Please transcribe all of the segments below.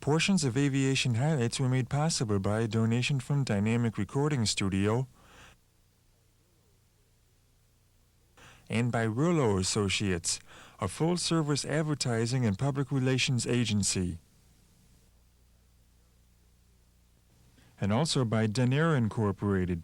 Portions of Aviation Highlights were made possible by a donation from Dynamic Recording Studio and by Rillo Associates, a full-service advertising and public relations agency, and also by Denair Incorporated.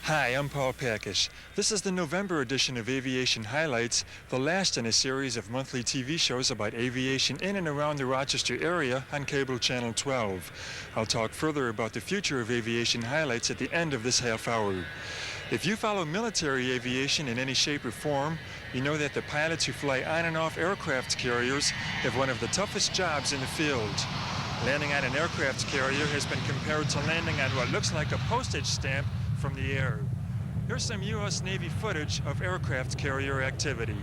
Hi, I'm Paul Pakusch. This is the November edition of Aviation Highlights, the last in a series of monthly TV shows about aviation in and around the Rochester area on Cable Channel 12. I'll talk further about the future of Aviation Highlights at the end of this half hour. If you follow military aviation in any shape or form, you know that the pilots who fly on and off aircraft carriers have one of the toughest jobs in the field. Landing on an aircraft carrier has been compared to landing on what looks like a postage stamp from the air. Here's some U.S. Navy footage of aircraft carrier activity.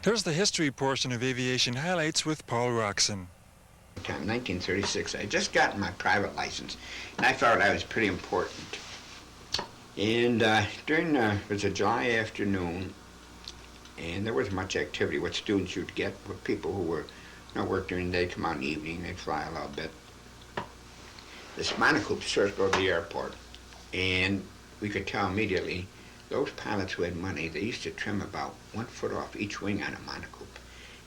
Here's the history portion of Aviation Highlights with Paul Roxin. 1936, I had just gotten my private license, and I felt I was pretty important. And it was a July afternoon, and there wasn't much activity. What students you'd get were people who were, work during the day, come out in the evening, they'd fly a little bit. This monocoop circled the airport, and we could tell immediately those pilots who had money, they used to trim about 1 foot off each wing on a monocoop.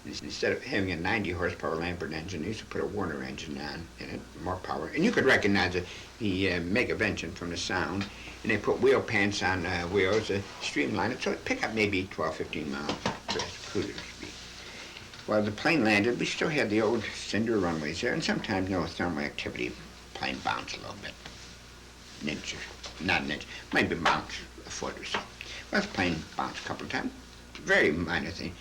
Instead of having a 90 horsepower Lambert engine, they used to put a Warner engine on in it, more power. And you could recognize the Mega engine from the sound. And they put wheel pants on wheels to streamline it, so it'd pick up maybe 12, 15 miles fast cruiser speed. While the plane landed, we still had the old cinder runways there, and sometimes no thermal activity, plane bounced a little bit. An inch, not an inch, maybe bounce a foot or so. Well, the plane bounced a couple of times, very minor thing.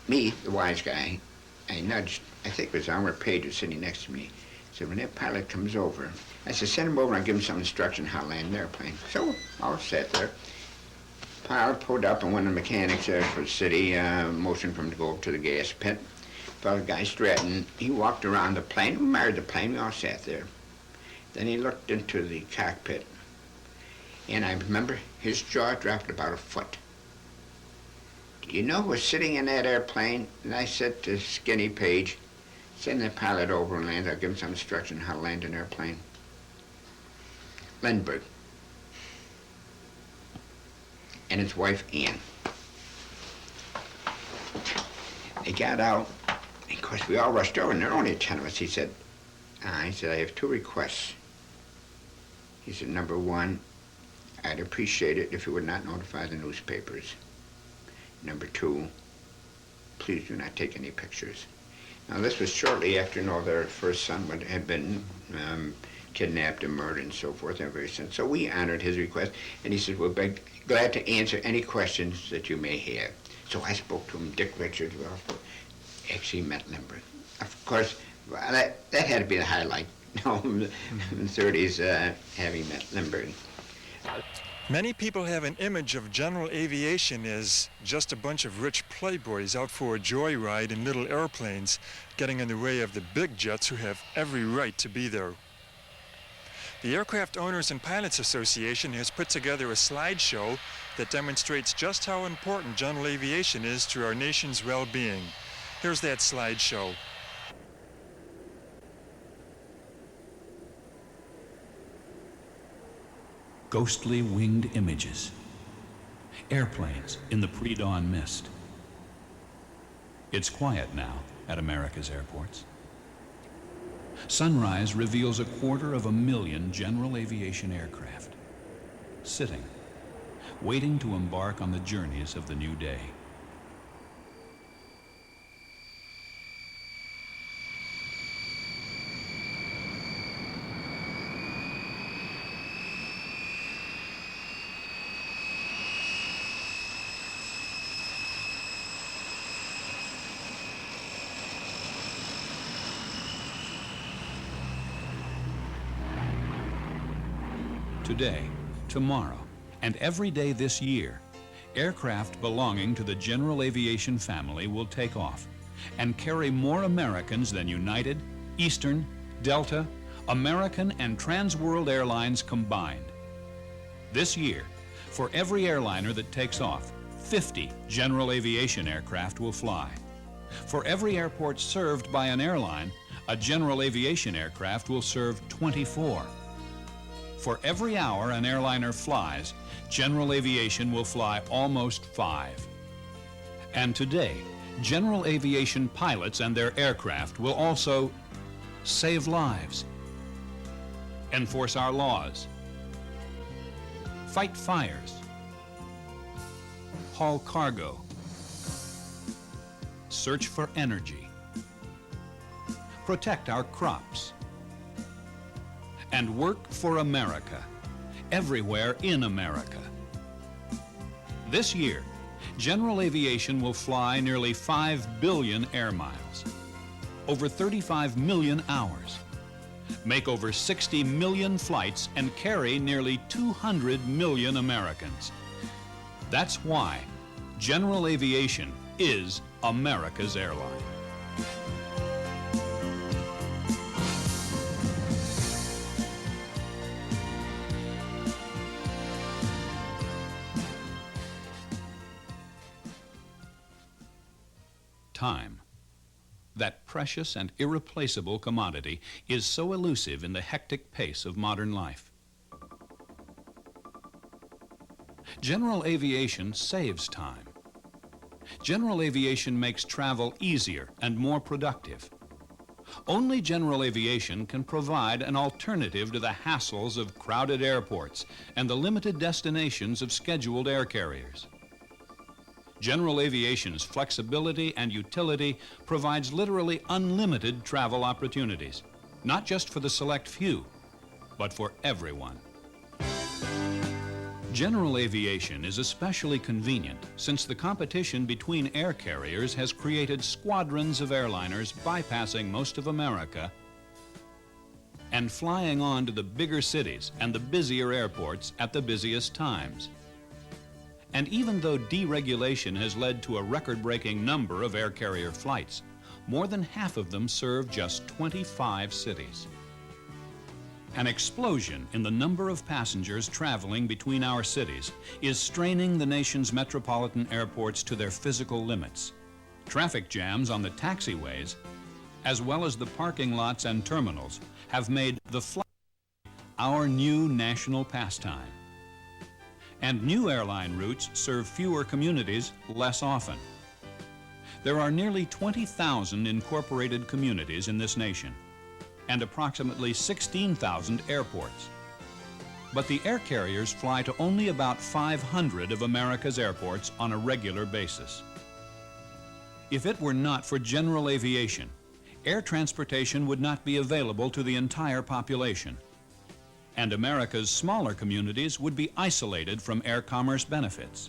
Me, the wise guy, I nudged, I think it was Elmer Page was sitting next to me. I said, when that pilot comes over, I said, send him over and I'll give him some instruction how to land an airplane. So I was sat there. Pilot pulled up, and one of the mechanics there for the city motioned for him to go up to the gas pit. Fellow guy Stratton, he walked around the plane, admired the plane, we all sat there. Then he looked into the cockpit, and I remember his jaw dropped about a foot. Do you know who was sitting in that airplane? And I said to Skinny Page, send the pilot over and land. I'll give him some instruction how to land an airplane. Lindbergh. And his wife, Ann. They got out. Of course, we all rushed over, and there were only 10 of us. He said, I have 2 requests. He said, number 1, I'd appreciate it if you would not notify the newspapers. Number 2, please do not take any pictures. Now, this was shortly after their first son had been kidnapped and murdered and so forth ever since. So we honored his request, and he said, we'll be glad to answer any questions that you may have. So I spoke to him, Dick Richards, actually met Lindbergh. Of course, that had to be the highlight, in the 30s, having met Lindbergh. Many people have an image of general aviation as just a bunch of rich playboys out for a joyride in little airplanes, getting in the way of the big jets who have every right to be there. The Aircraft Owners and Pilots Association has put together a slideshow that demonstrates just how important general aviation is to our nation's well-being. Here's that slideshow. Ghostly winged images. Airplanes in the pre-dawn mist. It's quiet now at America's airports. Sunrise reveals 250,000 general aviation aircraft, sitting, waiting to embark on the journeys of the new day. Today, tomorrow, and every day this year, aircraft belonging to the general aviation family will take off and carry more Americans than United, Eastern, Delta, American, and Trans World Airlines combined. This year, for every airliner that takes off, 50 general aviation aircraft will fly. For every airport served by an airline, a general aviation aircraft will serve 24. For every hour an airliner flies, general aviation will fly almost 5. And today, general aviation pilots and their aircraft will also save lives, enforce our laws, fight fires, haul cargo, search for energy, protect our crops, and work for America, everywhere in America. This year, general aviation will fly nearly 5 billion air miles, over 35 million hours, make over 60 million flights, and carry nearly 200 million Americans. That's why general aviation is America's airline. Time. That precious and irreplaceable commodity is so elusive in the hectic pace of modern life. General aviation saves time. General aviation makes travel easier and more productive. Only general aviation can provide an alternative to the hassles of crowded airports and the limited destinations of scheduled air carriers. General aviation's flexibility and utility provides literally unlimited travel opportunities, not just for the select few, but for everyone. General aviation is especially convenient since the competition between air carriers has created squadrons of airliners bypassing most of America and flying on to the bigger cities and the busier airports at the busiest times. And even though deregulation has led to a record-breaking number of air carrier flights, more than half of them serve just 25 cities. An explosion in the number of passengers traveling between our cities is straining the nation's metropolitan airports to their physical limits. Traffic jams on the taxiways, as well as the parking lots and terminals, have made the flight our new national pastime. And new airline routes serve fewer communities less often. There are nearly 20,000 incorporated communities in this nation and approximately 16,000 airports. But the air carriers fly to only about 500 of America's airports on a regular basis. If it were not for general aviation, air transportation would not be available to the entire population, and America's smaller communities would be isolated from air commerce benefits.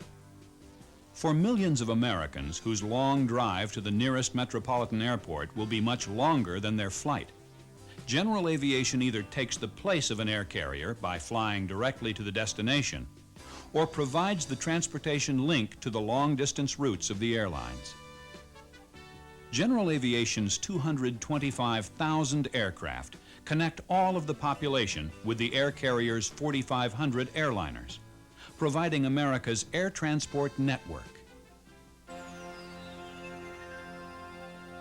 For millions of Americans whose long drive to the nearest metropolitan airport will be much longer than their flight, general aviation either takes the place of an air carrier by flying directly to the destination, or provides the transportation link to the long-distance routes of the airlines. General aviation's 225,000 aircraft connect all of the population with the air carrier's 4,500 airliners, providing America's air transport network.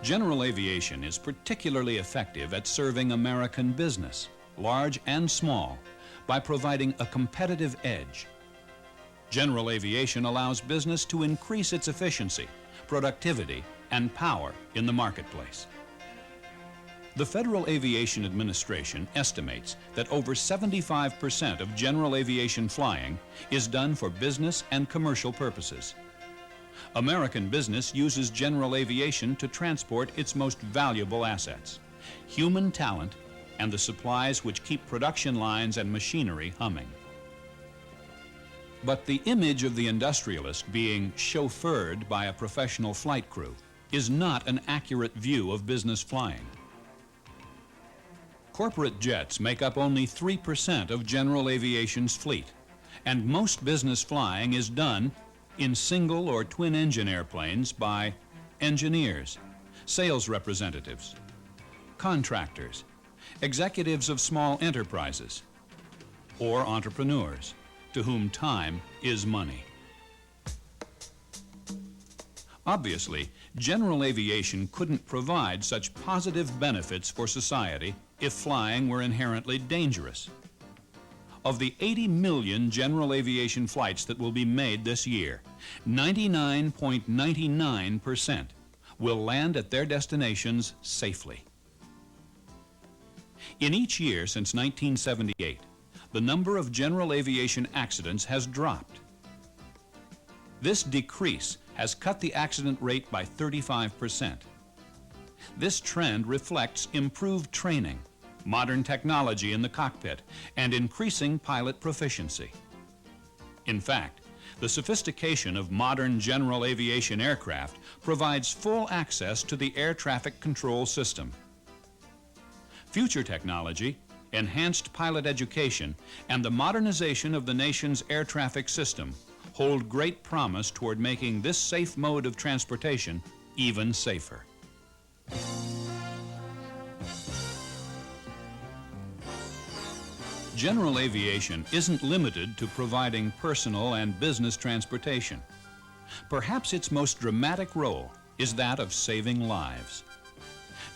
General aviation is particularly effective at serving American business, large and small, by providing a competitive edge. General aviation allows business to increase its efficiency, productivity, and power in the marketplace. The Federal Aviation Administration estimates that over 75% of general aviation flying is done for business and commercial purposes. American business uses general aviation to transport its most valuable assets, human talent, and the supplies which keep production lines and machinery humming. But the image of the industrialist being chauffeured by a professional flight crew is not an accurate view of business flying. Corporate jets make up only 3% of general aviation's fleet, and most business flying is done in single or twin-engine airplanes by engineers, sales representatives, contractors, executives of small enterprises, or entrepreneurs, to whom time is money. Obviously, general aviation couldn't provide such positive benefits for society if flying were inherently dangerous. Of the 80 million general aviation flights that will be made this year, 99.99% will land at their destinations safely. In each year since 1978, the number of general aviation accidents has dropped. This decrease has cut the accident rate by 35%. This trend reflects improved training, modern technology in the cockpit, and increasing pilot proficiency. In fact, the sophistication of modern general aviation aircraft provides full access to the air traffic control system. Future technology, enhanced pilot education, and the modernization of the nation's air traffic system hold great promise toward making this safe mode of transportation even safer. General aviation isn't limited to providing personal and business transportation. Perhaps its most dramatic role is that of saving lives.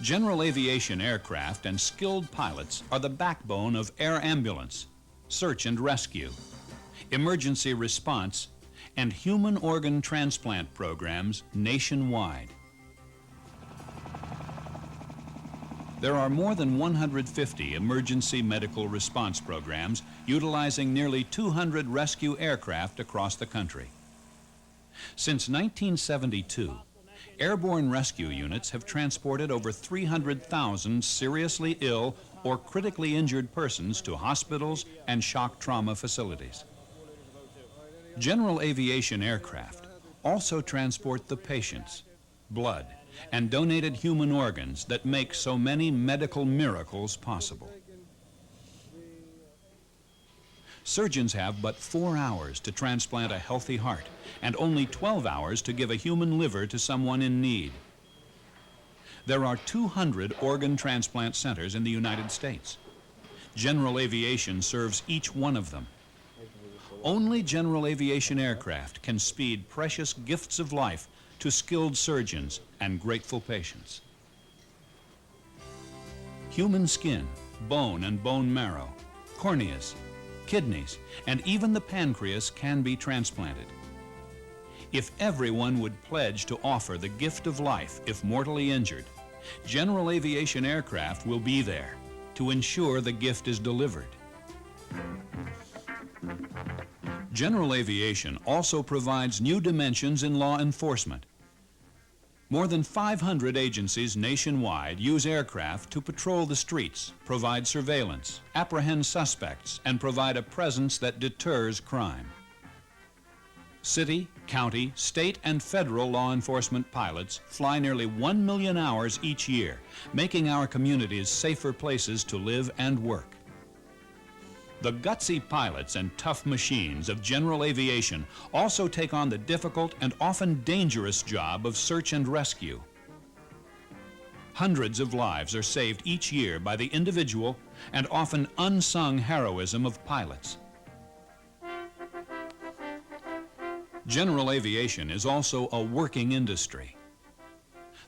General aviation aircraft and skilled pilots are the backbone of air ambulance, search and rescue, emergency response, and human organ transplant programs nationwide. There are more than 150 emergency medical response programs utilizing nearly 200 rescue aircraft across the country. Since 1972, airborne rescue units have transported over 300,000 seriously ill or critically injured persons to hospitals and shock trauma facilities. General aviation aircraft also transport the patients, blood, and donated human organs that make so many medical miracles possible. Surgeons have but 4 hours to transplant a healthy heart and only 12 hours to give a human liver to someone in need. There are 200 organ transplant centers in the United States. General aviation serves each one of them. Only general aviation aircraft can speed precious gifts of life to skilled surgeons and grateful patients. Human skin, bone and bone marrow, corneas, kidneys, and even the pancreas can be transplanted. If everyone would pledge to offer the gift of life if mortally injured, general aviation aircraft will be there to ensure the gift is delivered. General aviation also provides new dimensions in law enforcement. More than 500 agencies nationwide use aircraft to patrol the streets, provide surveillance, apprehend suspects, and provide a presence that deters crime. City, county, state, and federal law enforcement pilots fly nearly 1 million hours each year, making our communities safer places to live and work. The gutsy pilots and tough machines of general aviation also take on the difficult and often dangerous job of search and rescue. Hundreds of lives are saved each year by the individual and often unsung heroism of pilots. General aviation is also a working industry.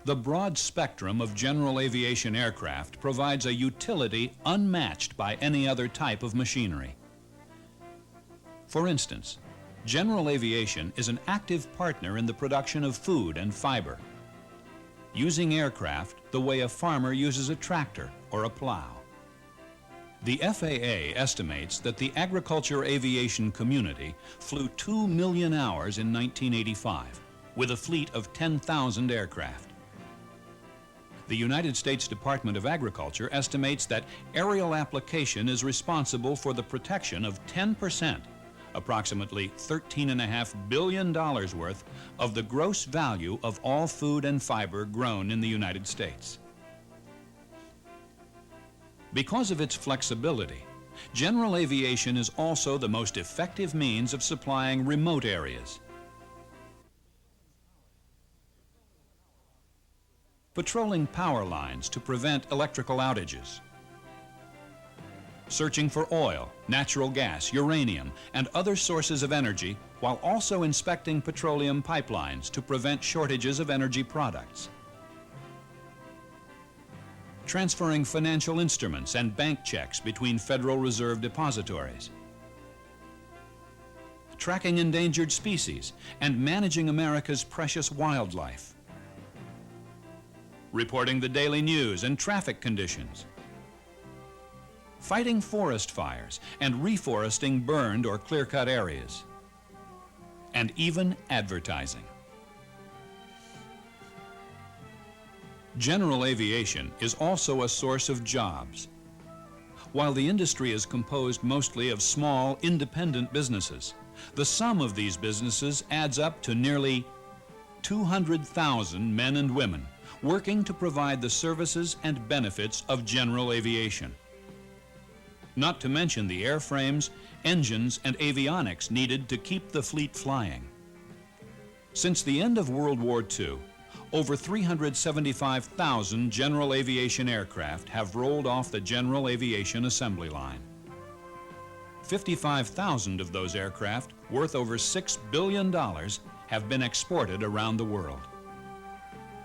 The broad spectrum of general aviation aircraft provides a utility unmatched by any other type of machinery. For instance, general aviation is an active partner in the production of food and fiber, using aircraft the way a farmer uses a tractor or a plow. The FAA estimates that the agriculture aviation community flew 2 million hours in 1985 with a fleet of 10,000 aircraft. The United States Department of Agriculture estimates that aerial application is responsible for the protection of 10%, approximately $13.5 billion worth of the gross value of all food and fiber grown in the United States. Because of its flexibility, general aviation is also the most effective means of supplying remote areas. Patrolling power lines to prevent electrical outages, searching for oil, natural gas, uranium, and other sources of energy, while also inspecting petroleum pipelines to prevent shortages of energy products, transferring financial instruments and bank checks between Federal Reserve depositories, tracking endangered species and managing America's precious wildlife, reporting the daily news and traffic conditions, fighting forest fires and reforesting burned or clear-cut areas, and even advertising. General aviation is also a source of jobs. While the industry is composed mostly of small, independent businesses, the sum of these businesses adds up to nearly 200,000 men and women working to provide the services and benefits of general aviation. not to mention the airframes, engines, and avionics needed to keep the fleet flying. Since the end of World War II, over 375,000 general aviation aircraft have rolled off the general aviation assembly line. 55,000 of those aircraft, worth over $6 billion, have been exported around the world.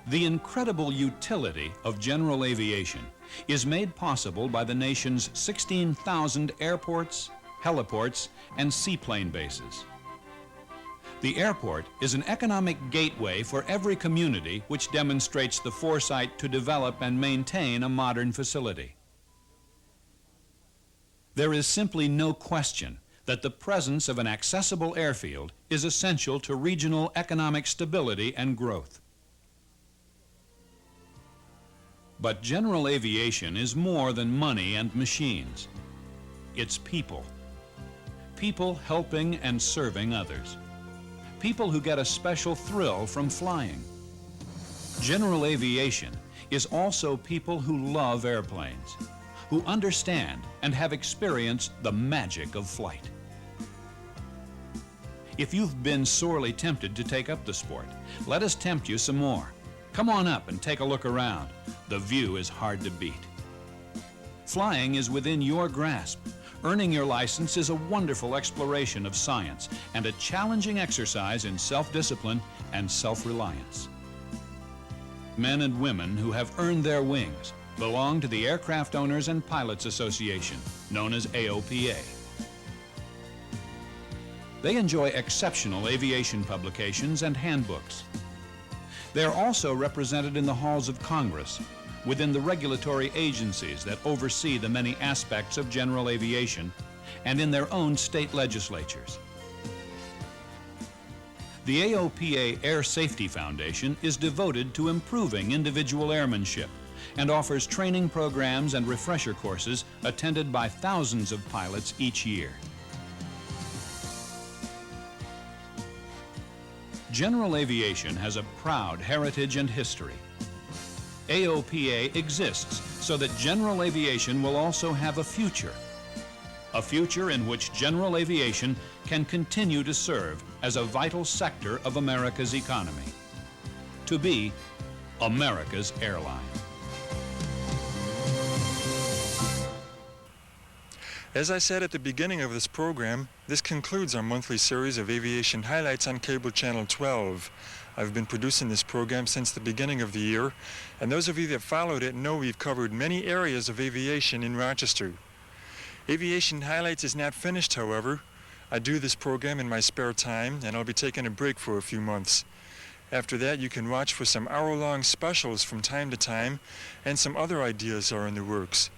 The incredible utility of general aviation is made possible by the nation's 16,000 airports, heliports, and seaplane bases. The airport is an economic gateway for every community which demonstrates the foresight to develop and maintain a modern facility. There is simply no question that the presence of an accessible airfield is essential to regional economic stability and growth. But general aviation is more than money and machines. It's people. People helping and serving others. People who get a special thrill from flying. General aviation is also people who love airplanes, who understand and have experienced the magic of flight. If you've been sorely tempted to take up the sport, let us tempt you some more. Come on up and take a look around. The view is hard to beat. Flying is within your grasp. Earning your license is a wonderful exploration of science and a challenging exercise in self-discipline and self-reliance. Men and women who have earned their wings belong to the Aircraft Owners and Pilots Association, known as AOPA. They enjoy exceptional aviation publications and handbooks. They are also represented in the halls of Congress, within the regulatory agencies that oversee the many aspects of general aviation, and in their own state legislatures. The AOPA Air Safety Foundation is devoted to improving individual airmanship and offers training programs and refresher courses attended by thousands of pilots each year. General aviation has a proud heritage and history. AOPA exists so that general aviation will also have a future in which general aviation can continue to serve as a vital sector of America's economy, to be America's airline. As I said at the beginning of this program, this concludes our monthly series of aviation highlights on Cable Channel 12. I've been producing this program since the beginning of the year, and those of you that followed it know we've covered many areas of aviation in Rochester. Aviation Highlights is not finished, however. I do this program in my spare time, and I'll be taking a break for a few months. After that, you can watch for some hour-long specials from time to time, and some other ideas are in the works.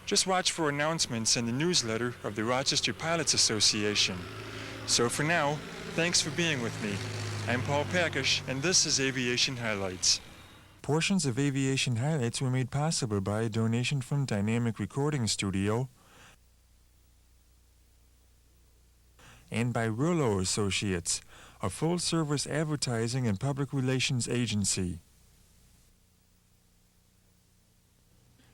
Just watch for announcements in the newsletter of the Rochester Pilots Association. So for now, thanks for being with me. I'm Paul Pakusch, and this is Aviation Highlights. Portions of Aviation Highlights were made possible by a donation from Dynamic Recording Studio and by Rillo Associates, a full-service advertising and public relations agency,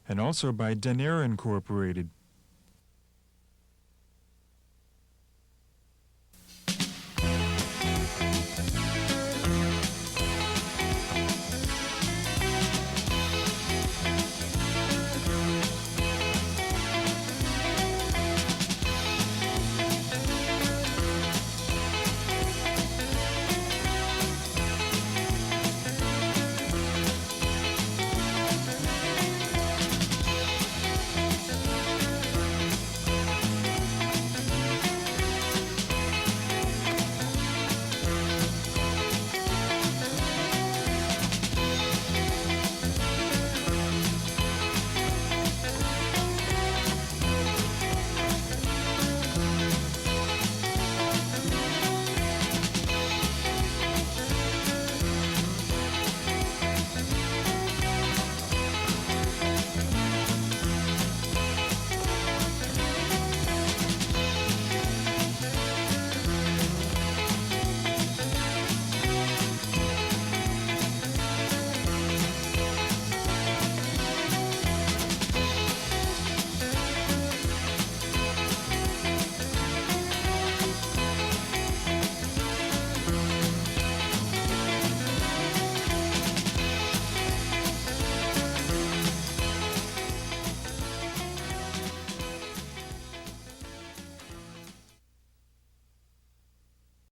and also by Danair Incorporated,